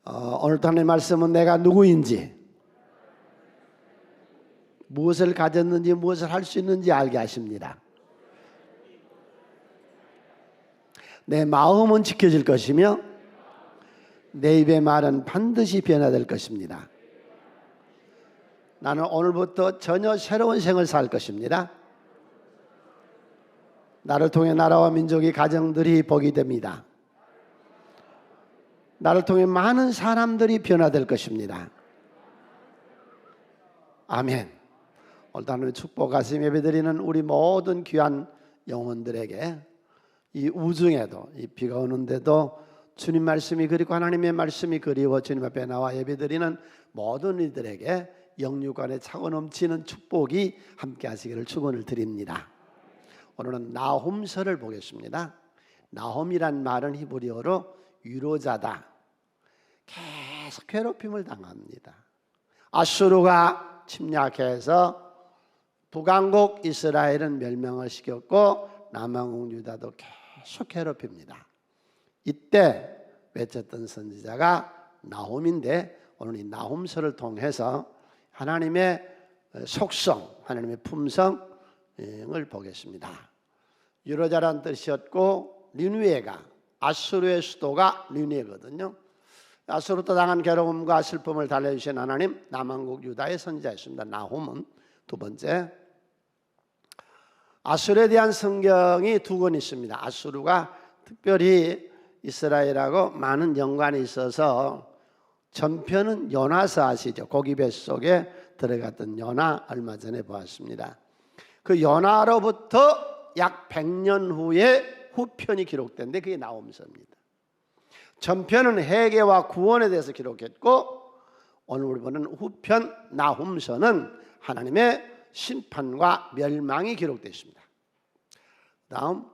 오늘도 하나님의 말씀은 내가 누구인지, 무엇을 가졌는지, 무엇을 할 수 있는지 알게 하십니다. 내 마음은 지켜질 것이며 내 입의 말은 반드시 변화될 것입니다. 나는 오늘부터 전혀 새로운 생을 살 것입니다. 나를 통해 나라와 민족이, 가정들이 복이 됩니다. 나를 통해 많은 사람들이 변화될 것입니다. 아멘. 오늘도 하나님의 축복 가슴 예배드리는 우리 모든 귀한 영혼들에게 이 우중에도, 이 비가 오는데도 주님 말씀이 그리고 하나님의 말씀이 그리워 주님 앞에 나와 예배드리는 모든 이들에게 영육간에 차고 넘치는 축복이 함께 하시기를 축원을 드립니다. 오늘은 나홈서를 보겠습니다. 나홈이란 말은 히브리어로 위로자다. 계속 괴롭힘을 당합니다. 아수르가 침략해서 북왕국 이스라엘은 멸망을 시켰고 남왕국 유다도 계속 괴롭힙니다. 이때 외쳤던 선지자가 나홈인데 오늘 이 나홈서를 통해서 하나님의 속성, 하나님의 품성을 보겠습니다. 위로자란 뜻이었고 니느웨가, 아수르의 수도가 니느웨거든요. 아수르도 당한 괴로움과 슬픔을 달래주신 하나님, 남왕국 유다의 선지자였습니다. 나홈은 두 번째. 아수르에 대한 성경이 두 권 있습니다. 아수르가 특별히 이스라엘하고 많은 연관이 있어서 전편은 요나서 아시죠? 고기 뱃속에 들어갔던 요나 얼마 전에 보았습니다. 그 요나로부터 약 100년 후에 후편이 기록된데 그게 나홈서입니다. 전편은 회개와 구원에 대해서 기록했고 오늘 우리 보는 후편 나홈서는 하나님의 심판과 멸망이 기록되어 있습니다. 다음,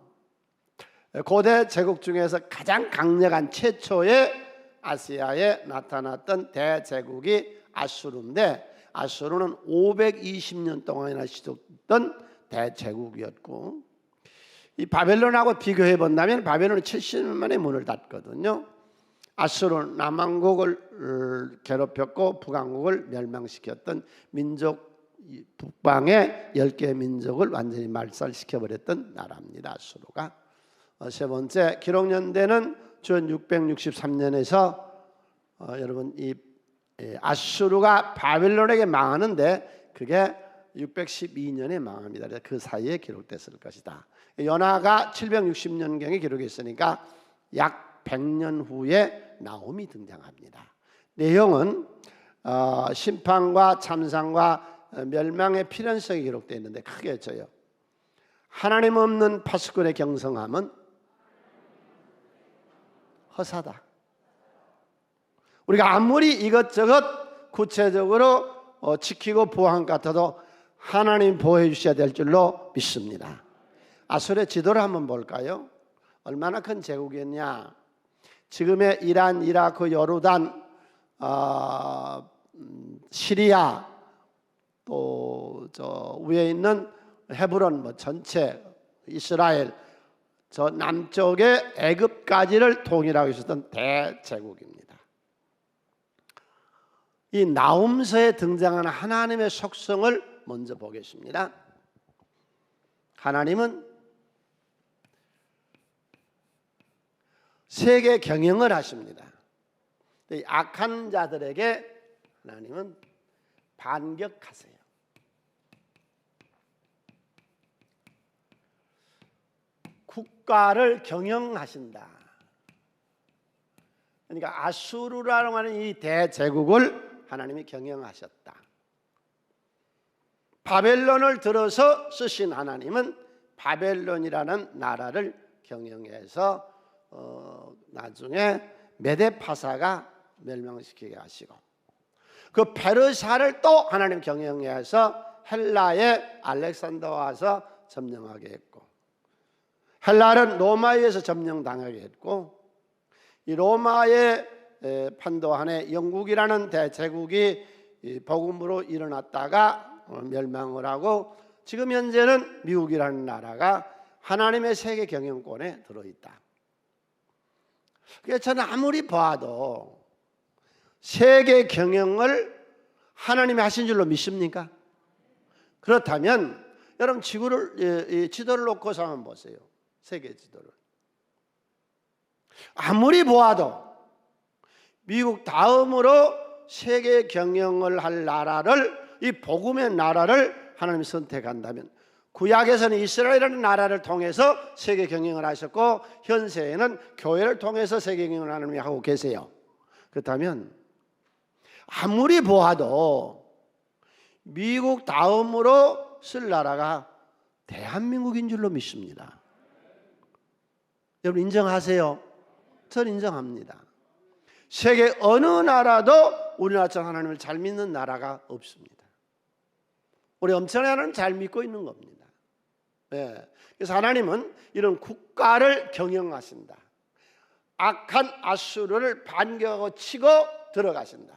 고대 제국 중에서 가장 강력한 최초의 아시아에 나타났던 대제국이 아수르인데 아수르는 520년 동안이나 지속했던 대제국이었고 이 바벨론하고 비교해 본다면 바벨론은 70년 만에 문을 닫거든요. 아수르는 남왕국을 괴롭혔고 북왕국을 멸망시켰던 민족, 북방의 10개의 민족을 완전히 말살시켜버렸던 나라입니다. 아수르가. 세 번째, 기록연대는 전 663년에서 여러분 이 아수르가 바벨론에게 망하는데 그게 612년에 망합니다. 그 사이에 기록됐을 것이다. 요나가 760년경에 기록했으니까 약 100년 후에 나홈이 등장합니다. 내용은 심판과 참상과 멸망의 필연성이 기록되어 있는데 크게 쳐요. 하나님 없는 파수꾼의 경성함은 허사다. 우리가 아무리 이것저것 구체적으로 지키고 보호한 것 같아도 하나님 보호해 주셔야 될 줄로 믿습니다. 아수르의 지도를 한번 볼까요? 얼마나 큰 제국이었냐. 지금의 이란, 이라크, 요르단, 시리아, 또 저 위에 있는 헤브론 뭐 전체 이스라엘, 저 남쪽의 애굽까지를 통일하고 있었던 대제국입니다. 이 나홈서에 등장하는 하나님의 속성을 먼저 보겠습니다. 하나님은 세계 경영을 하십니다. 이 악한 자들에게 하나님은 반격하세요. 국가를 경영하신다. 그러니까 아수르라고 하는 이 대제국을 하나님이 경영하셨다. 바벨론을 들어서 쓰신 하나님은 바벨론이라는 나라를 경영해서 나중에 메데파사가 멸망시키게 하시고 그 페르시아를 또 하나님 경영해서 헬라의 알렉산더가 와서 점령하게 했고 헬라는 로마에 의해서 점령당하게 했고 이 로마의 판도 안에 영국이라는 대제국이 복음으로 일어났다가 멸망을 하고 지금 현재는 미국이라는 나라가 하나님의 세계 경영권에 들어있다. 그래서 저는 아무리 봐도 세계 경영을 하나님이 하신 줄로 믿습니까? 그렇다면 여러분 지도를 놓고서 한번 보세요. 세계 지도를. 아무리 보아도 미국 다음으로 세계 경영을 할 나라를, 이 복음의 나라를 하나님이 선택한다면, 구약에서는 이스라엘이라는 나라를 통해서 세계 경영을 하셨고 현세에는 교회를 통해서 세계 경영을 하나님이 하고 계세요. 그렇다면 아무리 보아도 미국 다음으로 쓸 나라가 대한민국인 줄로 믿습니다. 여러분 인정하세요? 저는 인정합니다. 세계 어느 나라도 우리나라처럼 하나님을 잘 믿는 나라가 없습니다. 우리 엄청난 하나님 잘 믿고 있는 겁니다. 네. 그래서 하나님은 이런 국가를 경영하신다. 악한 아수르를 반격하고 치고 들어가신다.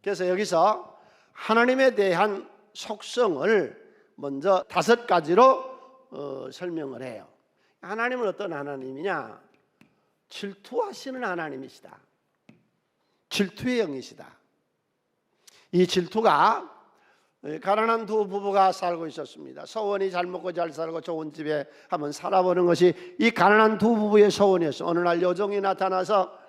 그래서 여기서 하나님에 대한 속성을 먼저 5가지로 설명을 해요. 하나님은 어떤 하나님이냐? 질투하시는 하나님이시다. 질투의 영이시다. 이 질투가, 가난한 두 부부가 살고 있었습니다. 소원이 잘 먹고 잘 살고 좋은 집에 한번 살아보는 것이 이 가난한 두 부부의 소원이었어요. 어느 날 요정이 나타나서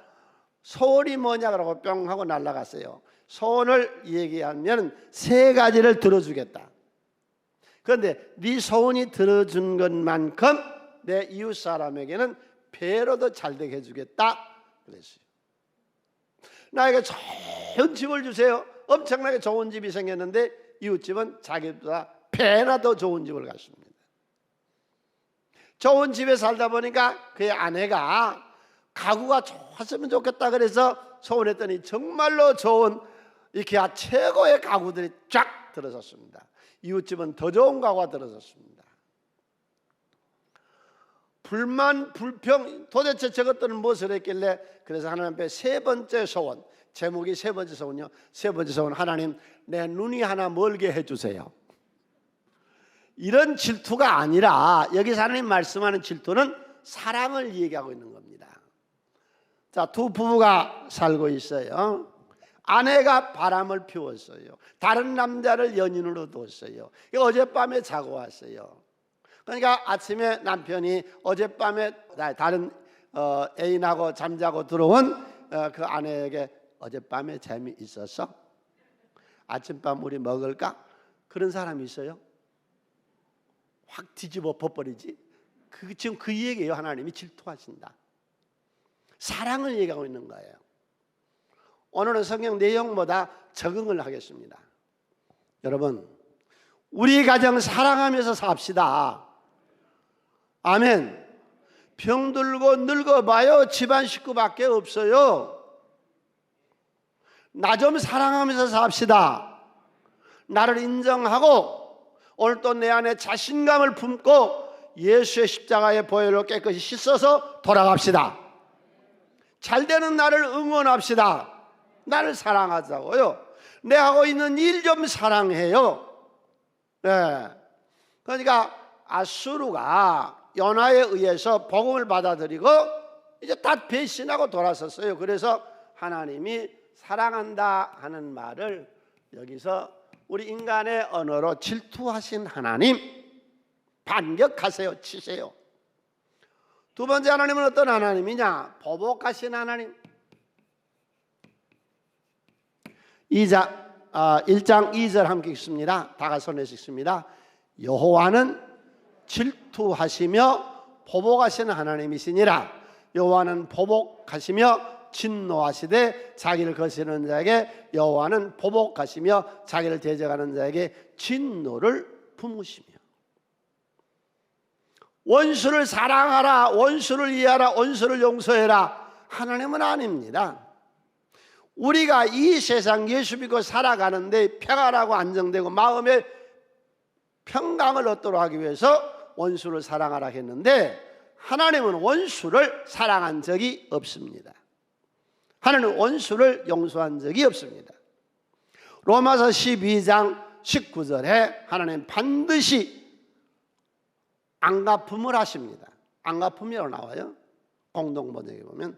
소원이 뭐냐 그러고 뿅 하고 날아갔어요. 소원을 얘기하면 3가지를 들어주겠다. 그런데 네 소원이 들어준 것만큼 내 이웃 사람에게는 배로도 잘 되게 해주겠다 그랬어요. 나에게 좋은 집을 주세요. 엄청나게 좋은 집이 생겼는데 이웃집은 자기보다 배나 더 좋은 집을 갔습니다. 좋은 집에 살다 보니까 그의 아내가 가구가 좋았으면 좋겠다 그래서 소원했더니 정말로 좋은 이케아 최고의 가구들이 쫙 들어섰습니다. 이웃집은 더 좋은 가구가 들어섰습니다. 불만, 불평, 도대체 저것들은 무엇을 했길래, 그래서 하나님 앞에 3번째 소원, 제목이 3번째 소원이요. 3번째 소원, 하나님 내 눈이 하나 멀게 해주세요. 이런 질투가 아니라 여기서 하나님 말씀하는 질투는 사랑을 얘기하고 있는 겁니다. 자, 두 부부가 살고 있어요. 아내가 바람을 피웠어요. 다른 남자를 연인으로 뒀어요. 어젯밤에 자고 왔어요. 그러니까 아침에 남편이 어젯밤에 다른 애인하고 잠자고 들어온 그 아내에게 어젯밤에 재미있었어? 아침밥 우리 먹을까? 그런 사람이 있어요? 확 뒤집어 버리지. 지금 그 얘기예요. 하나님이 질투하신다. 사랑을 얘기하고 있는 거예요. 오늘은 성경 내용보다 적응을 하겠습니다. 여러분, 우리 가정 사랑하면서 삽시다. 아멘. 병들고 늙어봐요. 집안 식구밖에 없어요. 나 좀 사랑하면서 삽시다. 나를 인정하고 오늘 또 내 안에 자신감을 품고 예수의 십자가의 보혈로 깨끗이 씻어서 돌아갑시다. 잘되는 나를 응원합시다. 나를 사랑하자고요. 내 하고 있는 일 좀 사랑해요. 네. 그러니까 아수르가 연하에 의해서 복음을 받아들이고 이제 다 배신하고 돌아섰어요. 그래서 하나님이 사랑한다 하는 말을 여기서 우리 인간의 언어로 질투하신 하나님, 반격하세요, 치세요. 두 번째 하나님은 어떤 하나님이냐? 보복하신 하나님. 1장 2절 함께 읽습니다. 다 같이 손에서 읽습니다. 여호와는 질투하시며 보복하시는 하나님이시니라. 여호와는 보복하시며 진노하시되 자기를 거스르는 자에게 여호와는 보복하시며 자기를 대적하는 자에게 진노를 품으시며. 원수를 사랑하라, 원수를 이해하라, 원수를 용서해라. 하나님은 아닙니다. 우리가 이 세상 예수 믿고 살아가는데 평안하고 안정되고 마음의 평강을 얻도록 하기 위해서 원수를 사랑하라 했는데 하나님은 원수를 사랑한 적이 없습니다. 하나님은 원수를 용서한 적이 없습니다. 로마서 12장 19절에 하나님 반드시 안갚음을 하십니다. 안갚음이라고 나와요. 공동번역에 보면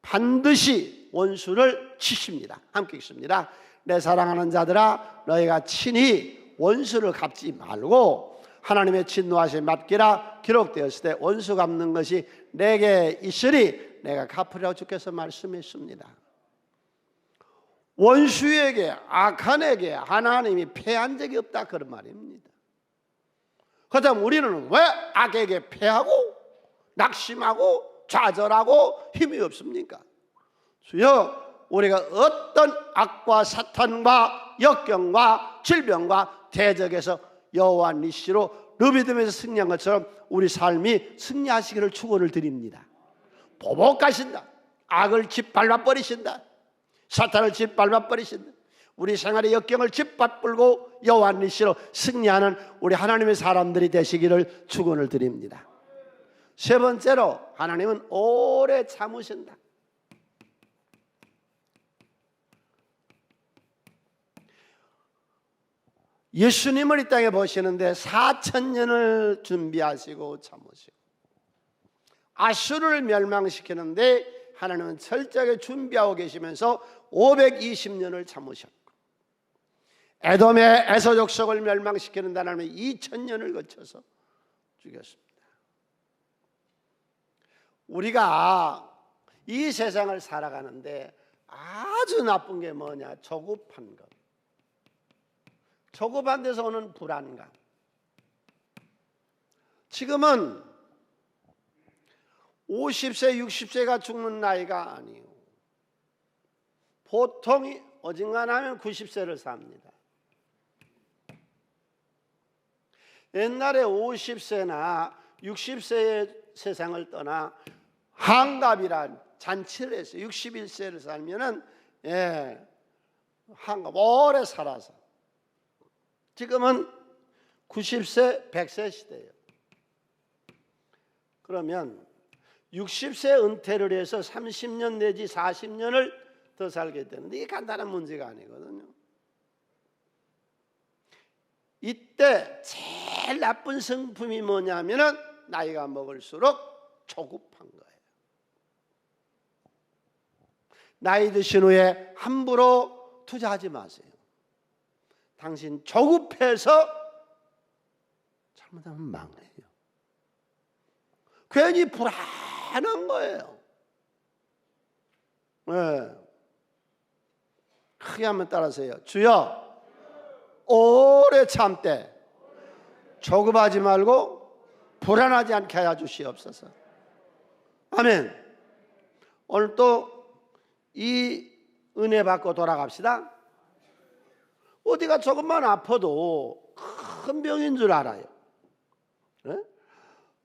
반드시 원수를 치십니다. 함께 읽습니다. 내 사랑하는 자들아, 너희가 친히 원수를 갚지 말고 하나님의 진노하심에 맡기라. 기록되었을 때 원수 갚는 것이 내게 있으니 내가 갚으리라고 주께서 말씀했습니다. 원수에게, 악한에게 하나님이 패한 적이 없다, 그런 말입니다. 그렇다면 우리는 왜 악에게 패하고 낙심하고 좌절하고 힘이 없습니까? 주여, 우리가 어떤 악과 사탄과 역경과 질병과 대적에서 여호와 니시로 르비딤에서 승리한 것처럼 우리 삶이 승리하시기를 축원을 드립니다. 보복하신다. 악을 짓밟아 버리신다. 사탄을 짓밟아 버리신다. 우리 생활의 역경을 짓밟고 여호와 니시로 승리하는 우리 하나님의 사람들이 되시기를 축원을 드립니다. 세 번째로, 하나님은 오래 참으신다. 예수님을 이 땅에 보시는데 4,000년을 준비하시고 참으시고, 아수르를 멸망시키는데 하나님은 철저하게 준비하고 계시면서 520년을 참으셨고, 에돔의 에서 족속을 멸망시키는데 하나님은 2,000년을 거쳐서 죽였습니다. 우리가 이 세상을 살아가는데 아주 나쁜 게 뭐냐? 조급한 것. 조급한 데서 오는 불안감. 지금은 50세, 60세가 죽는 나이가 아니에요. 보통 어중간하면 90세를 삽니다. 옛날에 50세나 60세의 세상을 떠나 한갑이란 잔치를 했어요. 61세를 살면은 한갑 오래 살아서. 지금은 90세, 100세 시대예요. 그러면 60세 은퇴를 해서 30년 내지 40년을 더 살게 되는데, 이게 간단한 문제가 아니거든요. 이때 제일 나쁜 성품이 뭐냐면은 나이가 먹을수록 조급한 거예요. 나이 드신 후에 함부로 투자하지 마세요. 당신 조급해서 잘못하면 망해요. 괜히 불안한 거예요. 네. 크게 한번 따라서요. 주여, 오래 참되 조급하지 말고 불안하지 않게 하여 주시옵소서. 아멘. 오늘 또 이 은혜 받고 돌아갑시다. 어디가 조금만 아파도 큰 병인 줄 알아요. 네?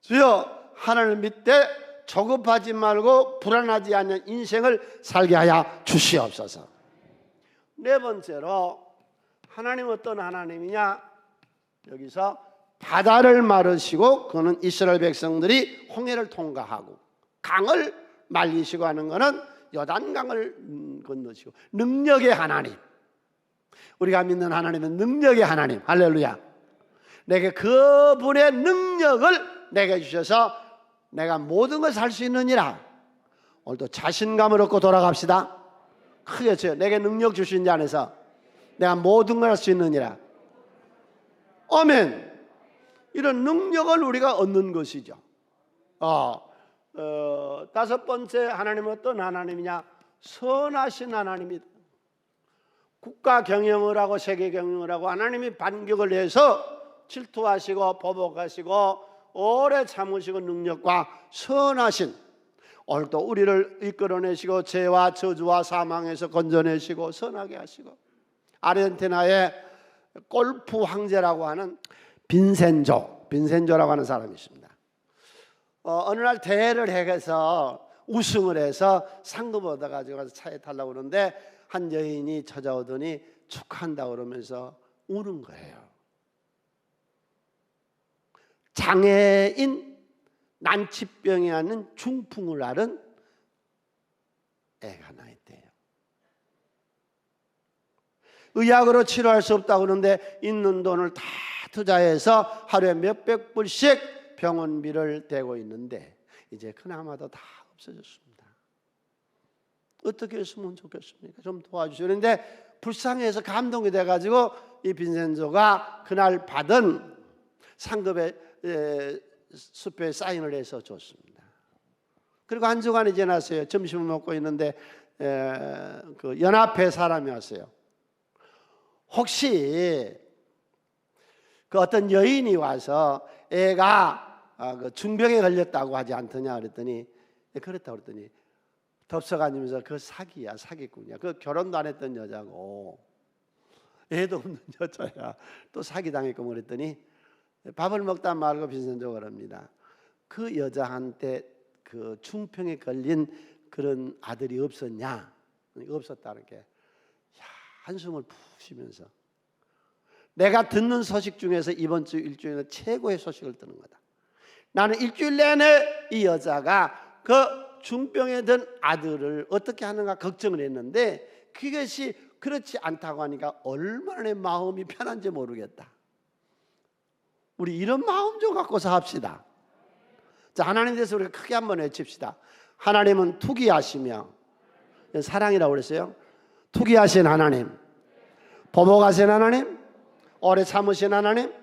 주여, 하나님을 믿되 조급하지 말고 불안하지 않는 인생을 살게 하여 주시옵소서. 네 번째로, 하나님 어떤 하나님이냐? 여기서 바다를 마르시고, 그는 이스라엘 백성들이 홍해를 통과하고, 강을 말리시고 하는 것은 요단강을 건너시고, 능력의 하나님. 우리가 믿는 하나님은 능력의 하나님. 할렐루야. 내게 그분의 능력을 내게 주셔서 내가 모든 것을 할 수 있느니라. 오늘도 자신감을 얻고 돌아갑시다. 크게 쳐요. 내게 능력 주신 자 안에서 내가 모든 걸 할 수 있느니라. 아멘. 이런 능력을 우리가 얻는 것이죠. 다섯 번째, 하나님은 어떤 하나님이냐? 선하신 하나님이다. 국가 경영을 하고 세계 경영을 하고 하나님이 반격을 해서 질투하시고 보복하시고 오래 참으시고 능력과 선하신, 오늘도 우리를 이끌어내시고 죄와 저주와 사망에서 건져내시고 선하게 하시고, 아르헨티나의 골프 황제라고 하는 빈센조라고 하는 사람이 있습니다. 어느 날 대회를 해서 우승을 해서 상금 얻어가지고 가서 차에 타려고 그러는데 한 여인이 찾아오더니 축하한다고 그러면서 우는 거예요. 장애인, 난치병이 하는 중풍을 앓은 애가 하나 있대요. 의학으로 치료할 수 없다고 그러는데 있는 돈을 다 투자해서 하루에 몇백 불씩 병원비를 대고 있는데 이제 그나마도 다 없어졌습니다. 어떻게 했으면 좋겠습니까? 좀 도와주시오. 그런데 불쌍해서 감동이 돼가지고 이 빈센조가 그날 받은 상급의 수표에 사인을 해서 줬습니다. 그리고 한 주간이 지났어요. 점심을 먹고 있는데 그 연합회 사람이 왔어요. 혹시 그 어떤 여인이 와서 애가 그 중병에 걸렸다고 하지 않더냐 그랬더니 그렇다고 그랬더니 덥석아니면서 그 사기야, 사기꾼이야. 그 결혼도 안 했던 여자고 애도 없는 여자야. 또 사기당했고 그랬더니 밥을 먹다 말고 빈센조가 그럽니다. 그 여자한테 그 중병에 걸린 그런 아들이 없었냐? 없었다는 게 한숨을 푹 쉬면서 내가 듣는 소식 중에서 이번 주 일주일에 최고의 소식을 듣는 거다. 나는 일주일 내내 이 여자가 그 중병에 든 아들을 어떻게 하는가 걱정을 했는데 그것이 그렇지 않다고 하니까 얼마나 내 마음이 편한지 모르겠다. 우리 이런 마음 좀 갖고서 합시다. 자, 하나님 대해서 우리가 크게 한번 외칩시다. 하나님은 투기하시며, 사랑이라고 그랬어요. 투기하신 하나님, 보복하신 하나님, 오래 참으신 하나님,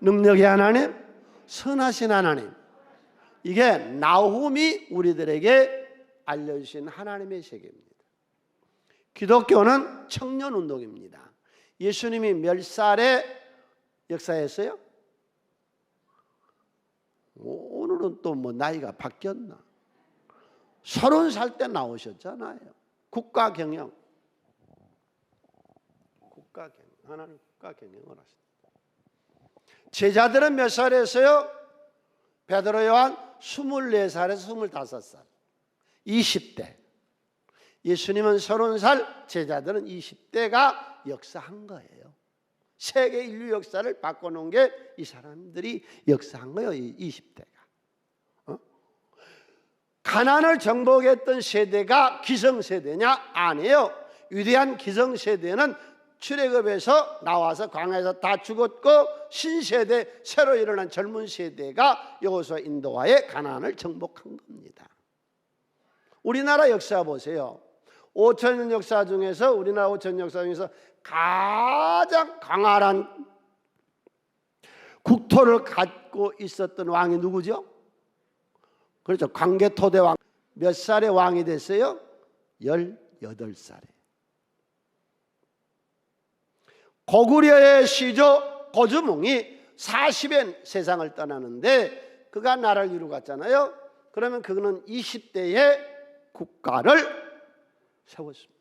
능력의 하나님, 선하신 하나님. 이게 나훔이 우리들에게 알려주신 하나님의 세계입니다. 기독교는 청년운동입니다. 예수님이 몇 살에 역사했어요? 오늘은 또 뭐 나이가 바뀌었나? 30살 때 나오셨잖아요. 국가경영. 하나님 국가경영을 하셨다. 제자들은 몇 살에 했어요? 베드로 요한 24살에서 25살. 20대. 예수님은 30살, 제자들은 20대가 역사한 거예요. 세계 인류 역사를 바꿔놓은 게 이 사람들이 역사한 거예요. 이 20대가. 가난을 정복했던 세대가 기성세대냐? 아니에요. 위대한 기성세대는 출애굽에서 나와서 광야에서 다 죽었고 신세대, 새로 일어난 젊은 세대가 여호수아 인도하에 가나안을 정복한 겁니다. 우리나라 역사 보세요. 5천년 역사 중에서 우리나라 5천년 역사 중에서 가장 강활한 국토를 갖고 있었던 왕이 누구죠? 그렇죠. 광개토대왕. 몇 살에 왕이 됐어요? 18살에. 고구려의 시조 고주몽이 40엔 세상을 떠나는데 그가 나라를 이루고 갔잖아요. 그러면 그거는 20대에 국가를 세웠습니다.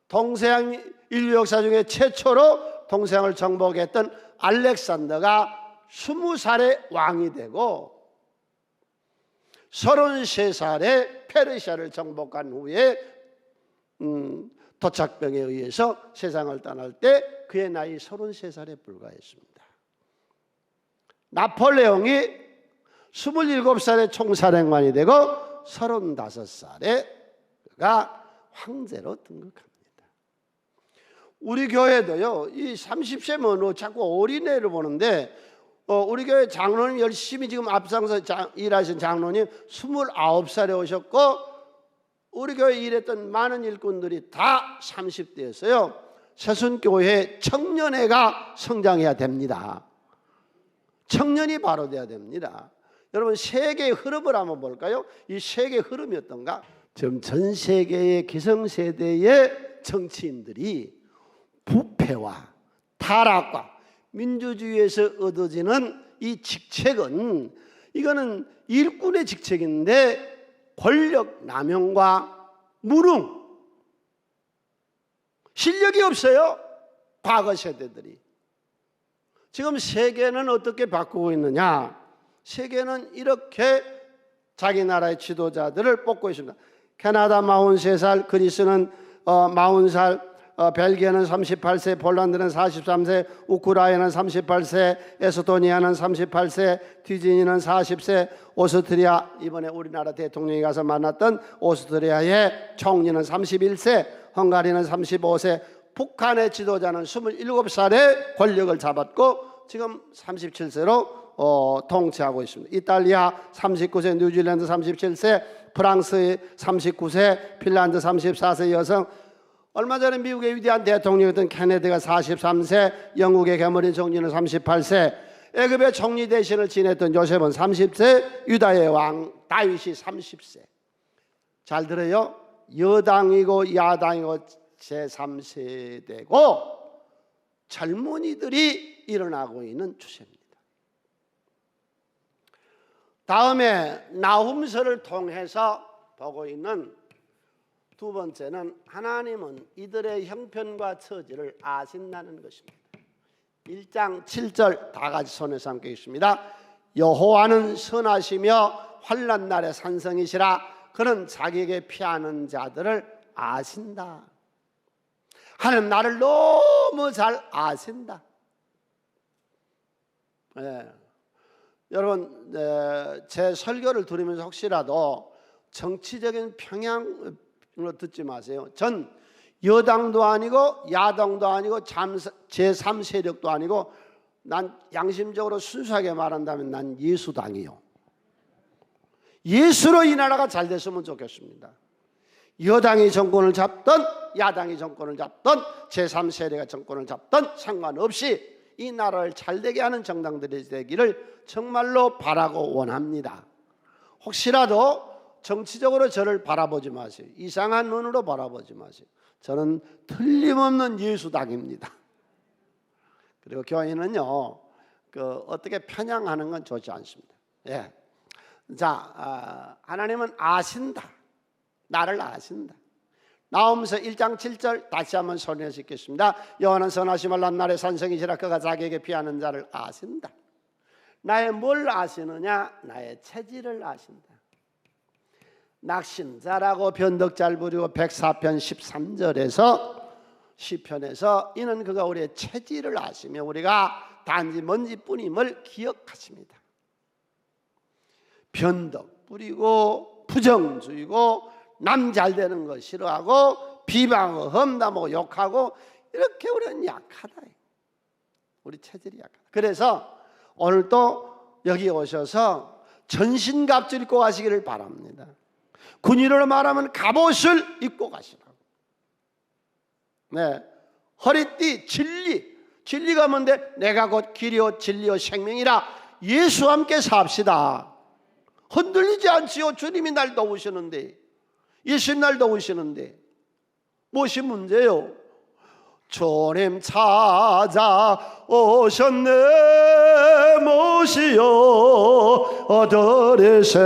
동서양 인류 역사 중에 최초로 동서양을 정복했던 알렉산더가 20살에 왕이 되고 33살에 페르시아를 정복한 후에 도착병에 의해서 세상을 떠날 때 그의 나이 33살에 불과했습니다. 나폴레옹이 27살에 총사령관이 되고 35살에 그가 황제로 등극합니다. 우리 교회도요, 이 30세면 자꾸 어린애를 보는데 우리 교회 장로님 열심히 지금 앞장서 일하신 장로님 29살에 오셨고 우리 교회 일했던 많은 일꾼들이 다 30대였어요. 새순교회 청년회가 성장해야 됩니다. 청년이 바로 돼야 됩니다. 여러분 세계의 흐름을 한번 볼까요? 이 세계의 흐름이 어떤가? 지금 전 세계의 기성세대의 정치인들이 부패와 타락과 민주주의에서 얻어지는 이 직책은 이거는 일꾼의 직책인데 권력 남용과 무능, 실력이 없어요. 과거 세대들이. 지금 세계는 어떻게 바꾸고 있느냐? 세계는 이렇게 자기 나라의 지도자들을 뽑고 있습니다. 캐나다 43살, 그리스는 40살, 벨기에는 38세, 폴란드는 43세, 우크라이나는 38세, 에스토니아는 38세, 뒤지니는 40세, 오스트리아, 이번에 우리나라 대통령이 가서 만났던 오스트리아의 총리는 31세, 헝가리는 35세, 북한의 지도자는 27살에 권력을 잡았고 지금 37세로 통치하고 있습니다. 이탈리아 39세, 뉴질랜드 37세, 프랑스 39세, 핀란드 34세 여성, 얼마 전에 미국의 위대한 대통령이었던 케네디가 43세, 영국의 개머린 총리는 38세, 애굽의 총리 대신을 지냈던 요셉은 30세, 유다의 왕 다윗이 30세. 잘 들어요. 여당이고 야당이고 제3세대고 젊은이들이 일어나고 있는 추세입니다. 다음에 나훔서를 통해서 보고 있는 두 번째는 하나님은 이들의 형편과 처지를 아신다는 것입니다. 1장 7절 다 같이 손에서 함께 있습니다. 여호와는 선하시며 환난 날의 산성이시라. 그는 자기에게 피하는 자들을 아신다. 하나님 나를 너무 잘 아신다. 여러분, 제 설교를 들으면서 혹시라도 정치적인 평양으로 듣지 마세요. 전 여당도 아니고 야당도 아니고 제3세력도 아니고 난 양심적으로 순수하게 말한다면 난 예수당이요. 예수로 이 나라가 잘 됐으면 좋겠습니다. 여당이 정권을 잡던 야당이 정권을 잡던 제3세력이 정권을 잡던 상관없이 이 나라를 잘되게 하는 정당들이 되기를 정말로 바라고 원합니다. 혹시라도 정치적으로 저를 바라보지 마세요. 이상한 눈으로 바라보지 마세요. 저는 틀림없는 예수당입니다. 그리고 교회는요, 어떻게 편향하는 건 좋지 않습니다. 예. 자, 하나님은 아신다. 나를 아신다. 나홈서 1장 7절 다시 한번 손에서 읽겠습니다. 여호와는 선하시며 날의 산성이시라. 그가 자기에게 피하는 자를 아신다. 나의 뭘 아시느냐? 나의 체질을 아신다. 낙심자라고 변덕 잘 부리고 104편 13절에서 시편에서 이는 그가 우리의 체질을 아시며 우리가 단지 먼지뿐임을 기억하십니다. 변덕 부리고 부정주의고 남 잘되는 거 싫어하고 비방하고 험담하고 욕하고 이렇게 우리는 약하다. 우리 체질이 약하다. 그래서 오늘 또 여기 오셔서 전신갑주를 입고 가시기를 바랍니다. 군인으로 말하면 갑옷을 입고 가시라고. 네, 허리띠 진리가 뭔데? 내가 곧 길이요 진리요 생명이라. 예수와 함께 삽시다. 흔들리지 않지요. 주님이 날 도우시는데, 예수님 날 도우시는데 무엇이 문제요? 주님 찾아오셨네 모시어 어더레세.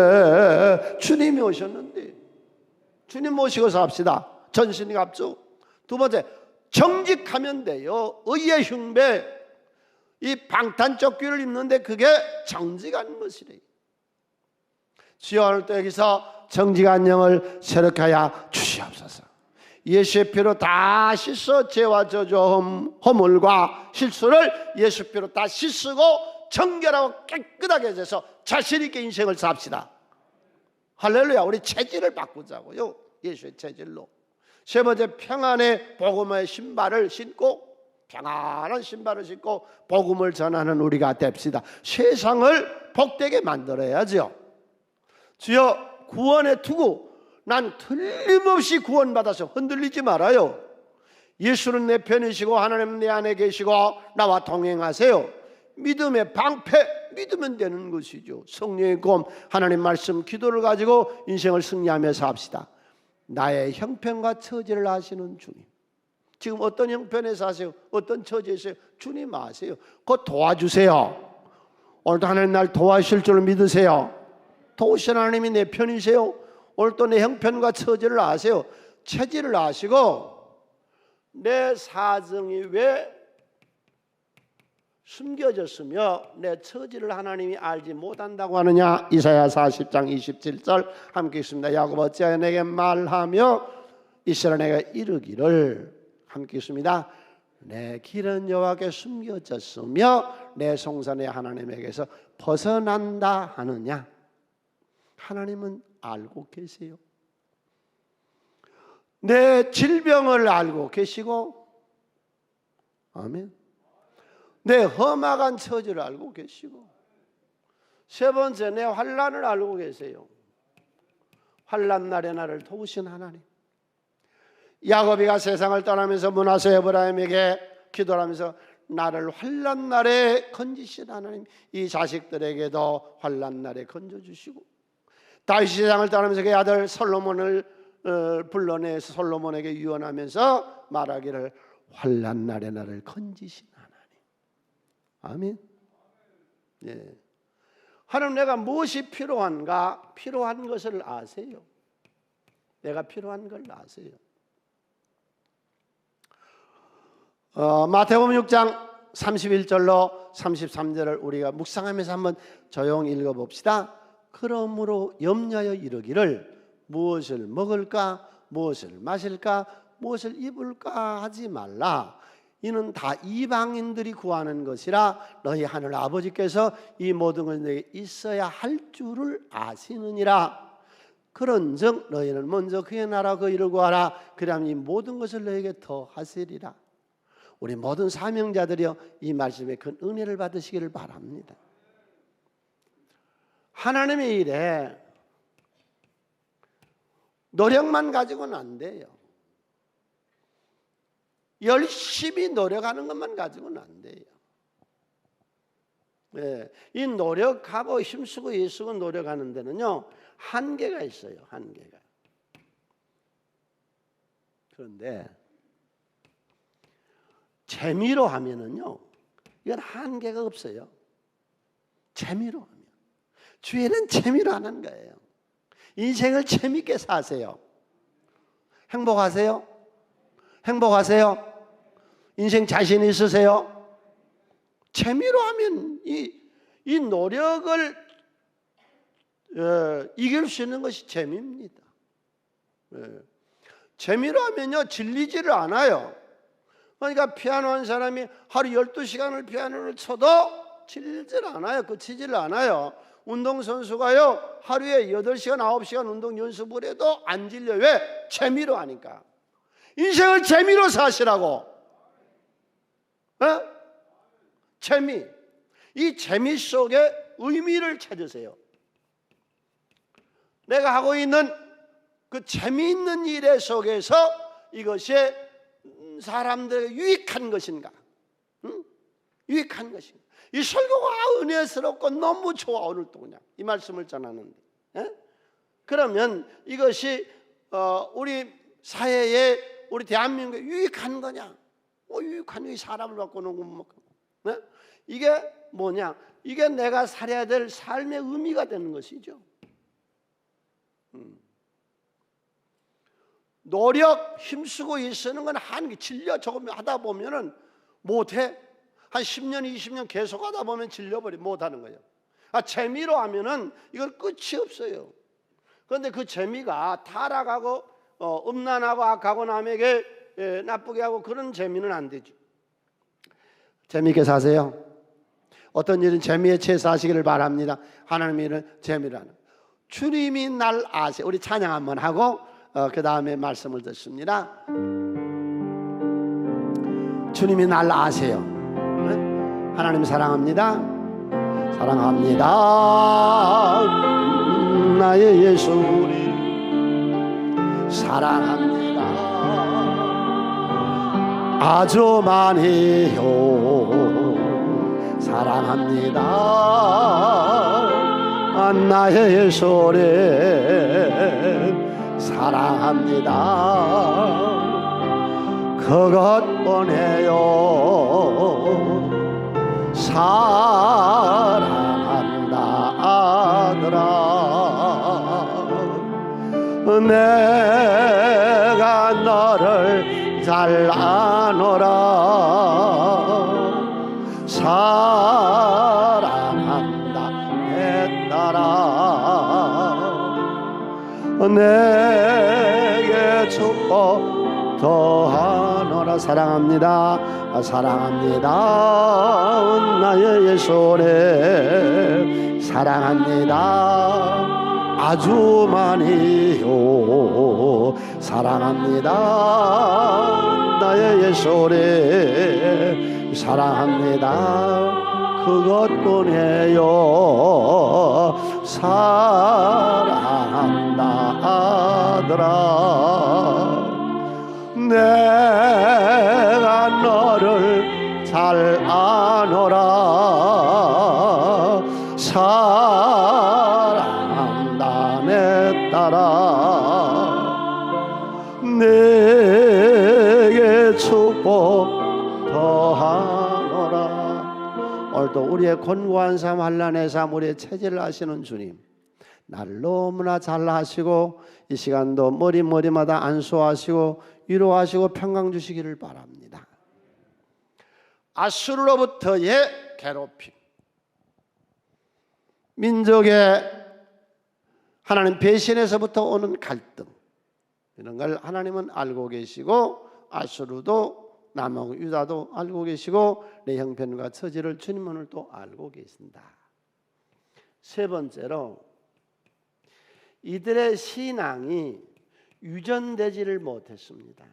주님이 오셨는데 주님 모시고 삽시다. 전신갑주. 두 번째, 정직하면 돼요. 의의 흉배. 이 방탄조끼를 입는데 그게 정직한 것이래요. 주여, 오늘도 여기서 정직한 영을 새롭게 하여 주시옵소서. 예수의 피로 다 씻어 죄와 저주 허물과 실수를 예수 피로 다 씻고 정결하고 깨끗하게 해서 자신 있게 인생을 삽시다. 할렐루야. 우리 체질을 바꾸자고요. 예수의 체질로. 세 번째, 평안의 복음의 신발을 신고, 평안한 신발을 신고 복음을 전하는 우리가 됩시다. 세상을 복되게 만들어야죠. 주여, 구원의 투구. 난 틀림없이 구원받아서 흔들리지 말아요. 예수는 내 편이시고 하나님은 내 안에 계시고 나와 동행하세요. 믿음의 방패, 믿으면 되는 것이죠. 성령의 검, 하나님 말씀, 기도를 가지고 인생을 승리하며 삽시다. 나의 형편과 처지를 아시는 주님. 지금 어떤 형편에 사세요? 어떤 처지에 있어요? 주님 아세요. 곧 도와주세요. 오늘도 하나님 날 도와주실 줄 믿으세요. 도우신 하나님이 내 편이세요. 오늘 또 내 형편과 처지를 아세요. 체질을 아시고 내 사정이 왜 숨겨졌으며 내 처지를 하나님이 알지 못한다고 하느냐. 이사야 40장 27절 함께 있습니다. 야곱 어찌하여 내게 말하며 이스라엘 내가 이르기를. 함께 있습니다. 내 길은 여호와께 숨겨졌으며 내 송사는 하나님에게서 벗어난다 하느냐. 하나님은 알고 계세요. 내 질병을 알고 계시고, 아멘. 내 험악한 처지를 알고 계시고, 세 번째, 내 환난을 알고 계세요. 환난 날에 나를 도우신 하나님. 야곱이가 세상을 떠나면서 므낫세 에브라임에게 기도를 하면서 나를 환난 날에 건지신 하나님, 이 자식들에게도 환난 날에 건져주시고, 다윗이 세상을 떠나면서 그의 아들 솔로몬을 불러내서 솔로몬에게 유언하면서 말하기를 환난 날에 나를 건지신 하나님. 아멘. 예. 하나님, 내가 무엇이 필요한가? 필요한 것을 아세요. 내가 필요한 걸 아세요. 마태복음 6장 31절로 33절을 우리가 묵상하면서 한번 조용히 읽어봅시다. 그러므로 염려하여 이르기를 무엇을 먹을까, 무엇을 마실까, 무엇을 입을까 하지 말라. 이는 다 이방인들이 구하는 것이라 너희 하늘 아버지께서 이 모든 것이 너에게 있어야 할 줄을 아시느니라. 그런즉 너희는 먼저 그의 나라 그 일을 구하라. 그리하면 이 모든 것을 너에게 더하시리라. 우리 모든 사명자들이여 이 말씀에 큰 은혜를 받으시기를 바랍니다. 하나님의 일에 노력만 가지고는 안 돼요. 열심히 노력하는 것만 가지고는 안 돼요. 네, 이 노력하고 힘쓰고 애쓰고 노력하는 데는요 한계가 있어요. 한계가. 그런데 재미로 하면은요 이건 한계가 없어요. 재미로 하면, 주에는 재미로 하는 거예요. 인생을 재밌게 사세요. 행복하세요? 행복하세요? 인생 자신 있으세요? 재미로 하면 이 노력을 이길 수 있는 것이 재미입니다. 재미로 하면요 질리지를 않아요. 그러니까 피아노 한 사람이 하루 12시간을 피아노를 쳐도 질리질 않아요. 그치질 않아요. 운동선수가요 하루에 8시간 9시간 운동 연습을 해도 안 질려요. 왜? 재미로 하니까. 인생을 재미로 사시라고. 재미. 이 재미 속에 의미를 찾으세요. 내가 하고 있는 그 재미있는 일 속에서 이것이 사람들에게 유익한 것인가? 유익한 것인가? 이 설교가 은혜스럽고 너무 좋아. 오늘 또 그냥 이 말씀을 전하는데, 그러면 이것이 우리 사회에, 우리 대한민국에 유익한 거냐? 유익한 이 사람을 바꾸는 거. 이게 뭐냐? 이게 내가 살아야 될 삶의 의미가 되는 것이죠. 노력, 힘쓰고 있는 건 한계. 질려 조금 하다 보면은 못해. 한 10년, 20년 계속 하다 보면 질려버리 못하는 거예요. 재미로 하면은 이건 끝이 없어요. 그런데 그 재미가 타락하고 음란하고 악하고 남에게 나쁘게 하고 그런 재미는 안 되죠. 재미있게 사세요. 어떤 일은 재미에 채 사시기를 바랍니다. 하나님의 일은 재미라는. 주님이 날 아세요. 우리 찬양 한번 하고 그 다음에 말씀을 듣습니다. 주님이 날 아세요. 하나님 사랑합니다. 사랑합니다. 나의 예수 사랑합니다. 아주 많이요. 사랑합니다. 나의 예수 사랑합니다. 그것 원해요. 사랑한다 아들아. 내가 너를 잘 아노라. 사랑한다 내 딸아. 내게 축복 더하노라. 사랑합니다. 사랑합니다. 나의 예수를 사랑합니다. 아주 많이요. 사랑합니다. 나의 예수를 사랑합니다. 그것뿐이에요. 사랑하더라. 내가 너를 잘 아노라. 사랑한다 내 딸아. 내게 축복 더하노라. 오늘도 우리의 곤고한 삶, 환난의 삶, 우리의 체질을 아시는 주님, 나를 너무나 잘 아시고 이 시간도 머리마다 안수하시고 위로하시고 평강 주시기를 바랍니다. 아수르로부터의 괴롭힘, 민족의 하나님 배신에서부터 오는 갈등, 이런 걸 하나님은 알고 계시고 아수르도 남하고 유다도 알고 계시고 내 형편과 처지를 주님은 오늘 또 알고 계신다. 세 번째로, 이들의 신앙이 유전되지를 못했습니다.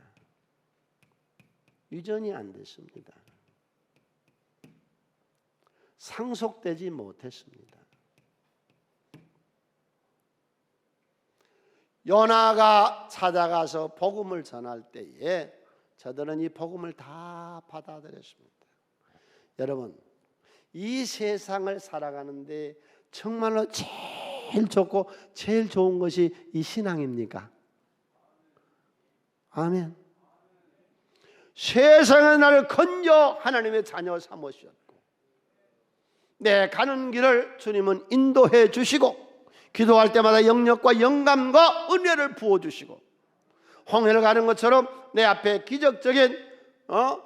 유전이 안 됐습니다. 상속되지 못했습니다. 요나가 찾아가서 복음을 전할 때에 저들은 이 복음을 다 받아들였습니다. 여러분, 이 세상을 살아가는데 정말로 제일 좋고 제일 좋은 것이 이 신앙입니까? 아멘. 세상에 나를 건져 하나님의 자녀 삼으셨고 내 가는 길을 주님은 인도해 주시고 기도할 때마다 영력과 영감과 은혜를 부어주시고 홍해를 가는 것처럼 내 앞에 기적적인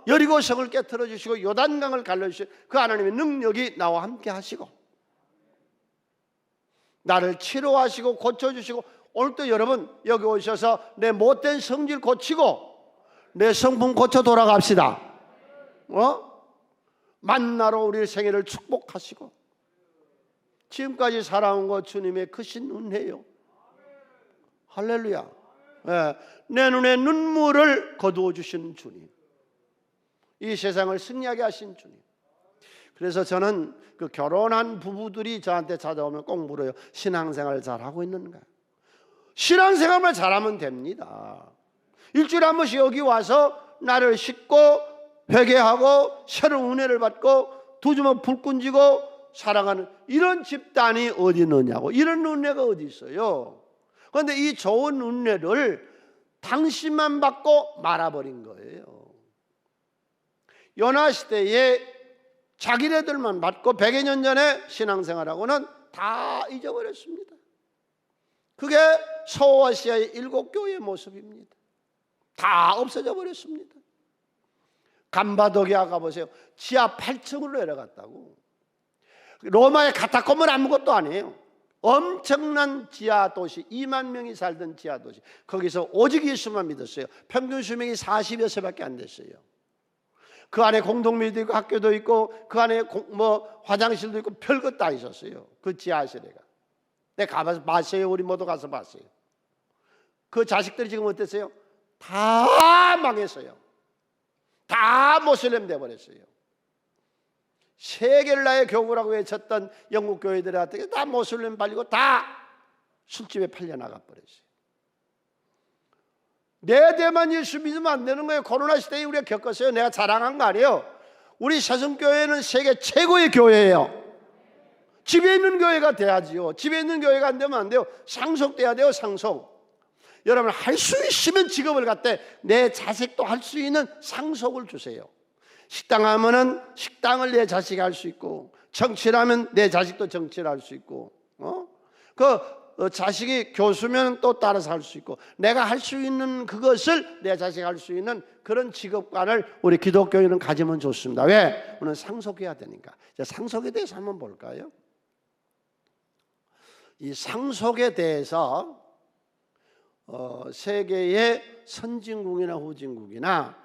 여리고성을 깨트려 주시고 요단강을 갈라주시고 그 하나님의 능력이 나와 함께 하시고 나를 치료하시고 고쳐주시고 오늘도 여러분 여기 오셔서 내 못된 성질 고치고 내 성품 고쳐 돌아갑시다. 만나러 우리 생애를 축복하시고 지금까지 살아온 것 주님의 크신 은혜요. 할렐루야. 네, 내 눈에 눈물을 거두어 주신 주님, 이 세상을 승리하게 하신 주님. 그래서 저는 그 결혼한 부부들이 저한테 찾아오면 꼭 물어요. 신앙생활 잘하고 있는가? 신앙생활만 잘하면 됩니다. 일주일에 한 번씩 여기 와서 나를 씻고 회개하고 새로운 은혜를 받고 두 주먹 불 끈지고 살아가는 이런 집단이 어디 있느냐고. 이런 은혜가 어디 있어요? 그런데 이 좋은 은혜를 당신만 받고 말아버린 거예요. 요나 시대에 자기네들만 받고 100여 년 전에 신앙생활하고는 다 잊어버렸습니다. 그게 소아시아의 7교회의 모습입니다. 다 없어져 버렸습니다. 감바도기아 가보세요. 지하 8층으로 내려갔다고. 로마의 카타콤은 아무것도 아니에요. 엄청난 지하 도시, 2만 명이 살던 지하 도시. 거기서 오직 예수만 믿었어요. 평균 수명이 40여 세밖에 안 됐어요. 그 안에 공동묘지도 있고 학교도 있고 그 안에 화장실도 있고 별것 다 있었어요. 그 지하실에가. 내가 가봐서 봤어요. 우리 모두 가서 봤어요. 그 자식들이 지금 어땠어요? 다 망했어요. 다 모슬렘 돼버렸어요. 세계를 나의 교구라고 외쳤던 영국 교회들한테 다 모슬렘 팔리고 다 술집에 팔려나가 버렸어요. 내 대만 예수 믿으면 안 되는 거예요. 코로나 시대에 우리가 겪었어요. 내가 자랑한 거 아니에요. 우리 사성교회는 세계 최고의 교회예요. 집에 있는 교회가 돼야지요. 집에 있는 교회가 안 되면 안 돼요. 상속돼야 돼요. 상속. 여러분 할 수 있으면 직업을 갖되 내 자식도 할 수 있는 상속을 주세요. 식당 하면은 식당을 내 자식이 할 수 있고, 정치를 하면 내 자식도 정치를 할 수 있고, 자식이 교수면 또 따라서 할 수 있고, 내가 할 수 있는 그것을 내 자식이 할 수 있는 그런 직업관을 우리 기독교인은 가지면 좋습니다. 왜? 오늘 상속해야 되니까. 자, 상속에 대해서 한번 볼까요? 이 상속에 대해서 세계의 선진국이나 후진국이나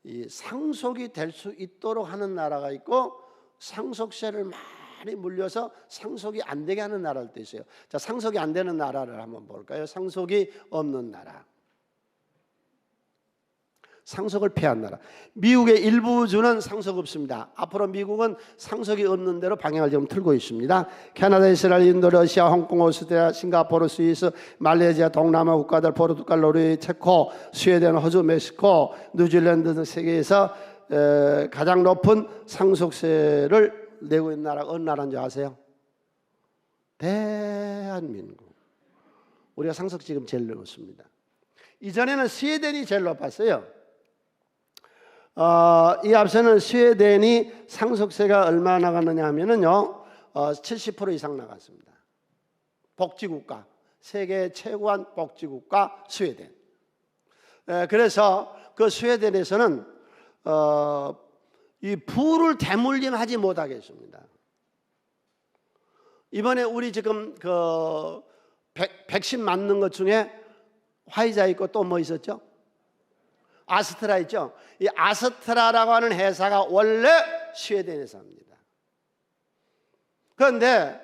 이 상속이 될 수 있도록 하는 나라가 있고 상속세를 많이 물려서 상속이 안 되게 하는 나라도 있어요. 자, 상속이 안 되는 나라를 한번 볼까요? 상속이 없는 나라. 상속을 폐한 나라. 미국의 일부 주는 상속 없습니다. 앞으로 미국은 상속이 없는 대로 방향을 지금 틀고 있습니다. 캐나다, 이스라엘, 인도, 러시아, 홍콩, 오스트리아, 싱가포르, 스위스, 말레이시아, 동남아 국가들, 포르투갈, 노르웨이, 체코, 스웨덴, 호주, 멕시코, 뉴질랜드 등 세계에서 가장 높은 상속세를 내고 있는 나라가 어느 나라인지 아세요? 대한민국. 우리가 상속 지금 제일 높습니다. 이전에는 스웨덴이 제일 높았어요. 이 앞서는 스웨덴이 상속세가 얼마 나갔느냐 하면은요, 70% 이상 나갔습니다. 복지국가, 세계 최고한 복지국가 스웨덴. 그래서 그 스웨덴에서는 이 부를 대물림하지 못하겠습니다. 이번에 우리 지금 그 백신 맞는 것 중에 화이자 있고 또 뭐 있었죠? 아스트라 있죠? 이 아스트라라고 하는 회사가 원래 스웨덴에서 합니다. 그런데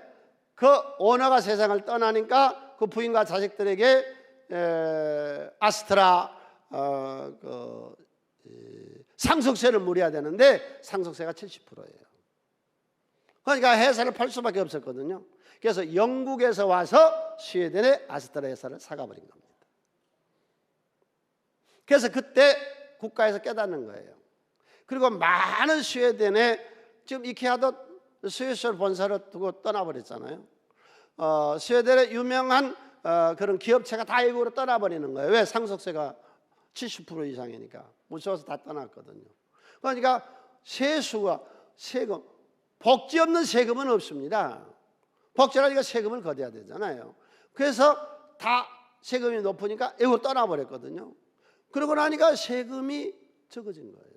그 오너가 세상을 떠나니까 그 부인과 자식들에게 아스트라 상속세를 물어야 되는데 상속세가 70%예요. 그러니까 회사를 팔 수밖에 없었거든요. 그래서 영국에서 와서 스웨덴의 아스트라 회사를 사가버린 겁니다. 그래서 그때 국가에서 깨닫는 거예요. 그리고 많은 스웨덴에 지금 이케아도 스위스 본사를 두고 떠나버렸잖아요. 스웨덴의 유명한 그런 기업체가 다 외국으로 떠나버리는 거예요. 왜? 상속세가 70% 이상이니까. 무서워서 다 떠났거든요. 그러니까 세금, 복지 없는 세금은 없습니다. 복지라니까 세금을 거둬야 되잖아요. 그래서 다 세금이 높으니까 외국으로 떠나버렸거든요. 그러고 나니까 세금이 적어진 거예요.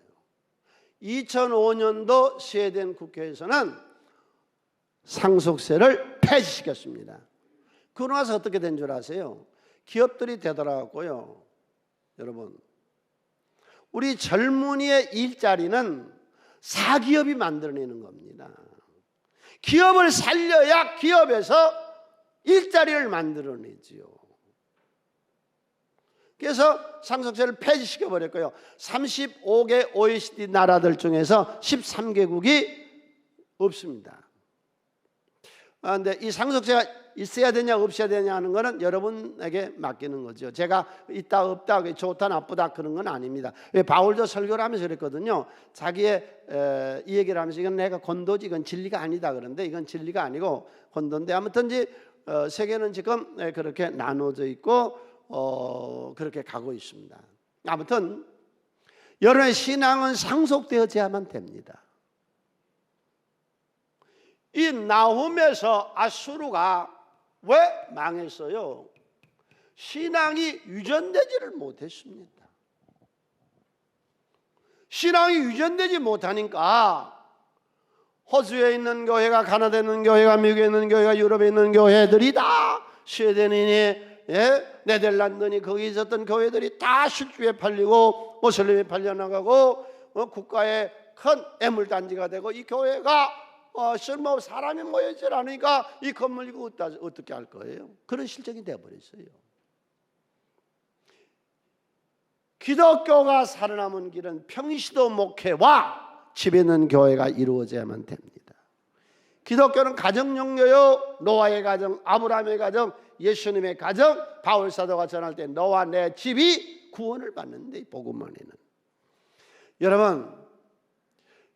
2005년도 스웨덴 국회에서는 상속세를 폐지시켰습니다. 그러고 나서 어떻게 된 줄 아세요? 기업들이 되돌아갔고요. 여러분, 우리 젊은이의 일자리는 사기업이 만들어내는 겁니다. 기업을 살려야 기업에서 일자리를 만들어내지요. 그래서 상속세를 폐지시켜 버렸고요. 35개 OECD 나라들 중에서 13개국이 없습니다. 그런데 이 상속세가 있어야 되냐 없어야 되냐 하는 거는 여러분에게 맡기는 거죠. 제가 있다 없다 좋다 나쁘다 그런 건 아닙니다. 왜 바울도 설교를 하면서 그랬거든요. 자기의 이 얘기를 하면서 이건 내가 건도지 이건 진리가 아니다 그런데 이건 진리가 아니고 건도인데 아무튼 세계는 지금 그렇게 나눠져 있고 그렇게 가고 있습니다. 아무튼 여러분의 신앙은 상속되어야만 됩니다. 이 나훔에서 아수르가 왜 망했어요? 신앙이 유전되지를 못했습니다. 신앙이 유전되지 못하니까 호주에 있는 교회가, 가나다에 있는 교회가, 미국에 있는 교회가, 유럽에 있는 교회들이 다 스웨덴이니 네덜란드니 거기 있었던 교회들이 다 실주에 팔리고 모슬림에 팔려나가고 국가의 큰 애물단지가 되고 이 교회가 쓸모없는 사람이 모여있질 않으니까 이 건물 이거 어떻게 할 거예요? 그런 실정이 되어버렸어요. 기독교가 살아남은 길은 평시도 목회와 집에 있는 교회가 이루어져야만 됩니다. 기독교는 가정용료요. 노아의 가정, 아브라함의 가정, 예수님의 가정, 바울사도가 전할 때 너와 내 집이 구원을 받는데 복음 안에는. 여러분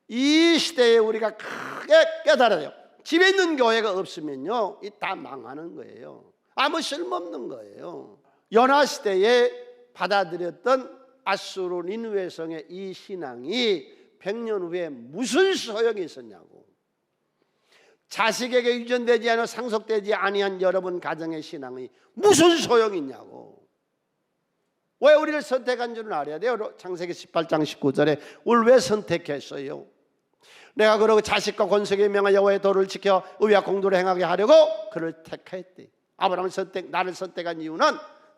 이 시대에 우리가 크게 깨달아야 돼요. 집에 있는 교회가 없으면요 다 망하는 거예요. 아무 쓸모없는 거예요. 연하 시대에 받아들였던 아수르 니느웨성의 이 신앙이 100년 후에 무슨 소용이 있었냐고. 자식에게 유전되지 않아 상속되지 아니한 여러분 가정의 신앙이 무슨 소용이 있냐고. 왜 우리를 선택한 줄은 알아야 돼요. 창세기 18장 19절에 우리를 왜 선택했어요? 내가 그러고 자식과 권속에 명하여 여호와의 도를 지켜 의와 공도를 행하게 하려고 그를 택했대. 아브라함을 나를 선택한 이유는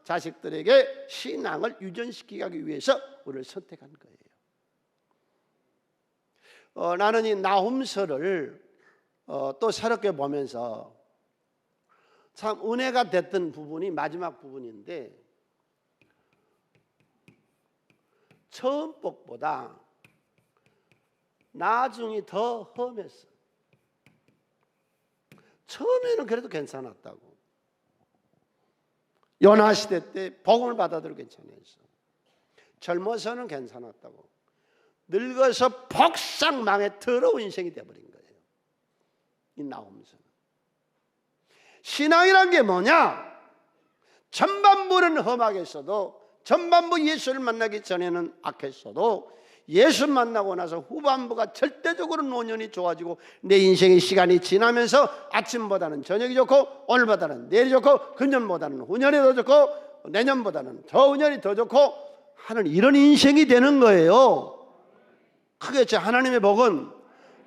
자식들에게 신앙을 유전시키기 위해서 우리를 선택한 거예요. 나는 이 나훔서를 또 새롭게 보면서 참 은혜가 됐던 부분이 마지막 부분인데 처음 복보다 나중이 더 험했어. 처음에는 그래도 괜찮았다고. 요나 시대 때 복음을 받아들이고 괜찮았어. 젊어서는 괜찮았다고. 늙어서 복상망에 더러운 인생이 되어버린 거예요. 이 나홈서는. 신앙이란 게 뭐냐? 전반부는 험하겠어도, 전반부 예수를 만나기 전에는 악했어도, 예수 만나고 나서 후반부가 절대적으로 노년이 좋아지고 내 인생의 시간이 지나면서 아침보다는 저녁이 좋고, 오늘보다는 내일이 좋고, 금년보다는 후년이 더 좋고, 내년보다는 저후년이 더 좋고 하는 이런 인생이 되는 거예요. 크게 하나님의 복은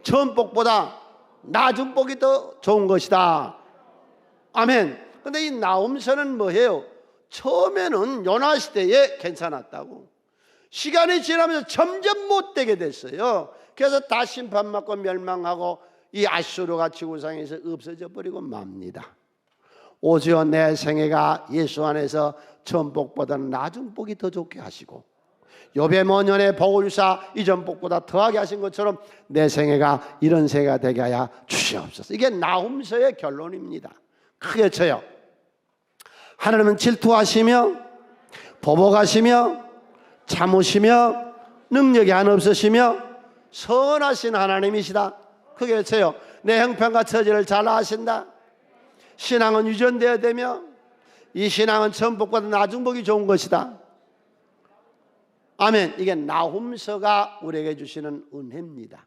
처음 복보다 나중 복이 더 좋은 것이다. 아멘. 근데 이 나홈서는 뭐예요? 처음에는 요나 시대에 괜찮았다고. 시간이 지나면서 점점 못되게 됐어요. 그래서 다 심판받고 멸망하고 이 아수르가 지구상에서 없어져 버리고 맙니다. 오히려 내 생애가 예수 안에서 처음 복보다는 나중 복이 더 좋게 하시고, 욥의 모년의 복을 주사 이전 복보다 더하게 하신 것처럼 내 생애가 이런 생애가 되게 하여 주시옵소서. 이게 나홈서의 결론입니다. 크게 쳐요. 하나님은 질투하시며 보복하시며 참으시며 능력이 안 없으시며 선하신 하나님이시다. 크게 쳐요. 내 형편과 처지를 잘 아신다. 신앙은 유전되어야 되며 이 신앙은 처음 복보다 나중 복이 좋은 것이다. 아멘. 이게 나홈서가 우리에게 주시는 은혜입니다.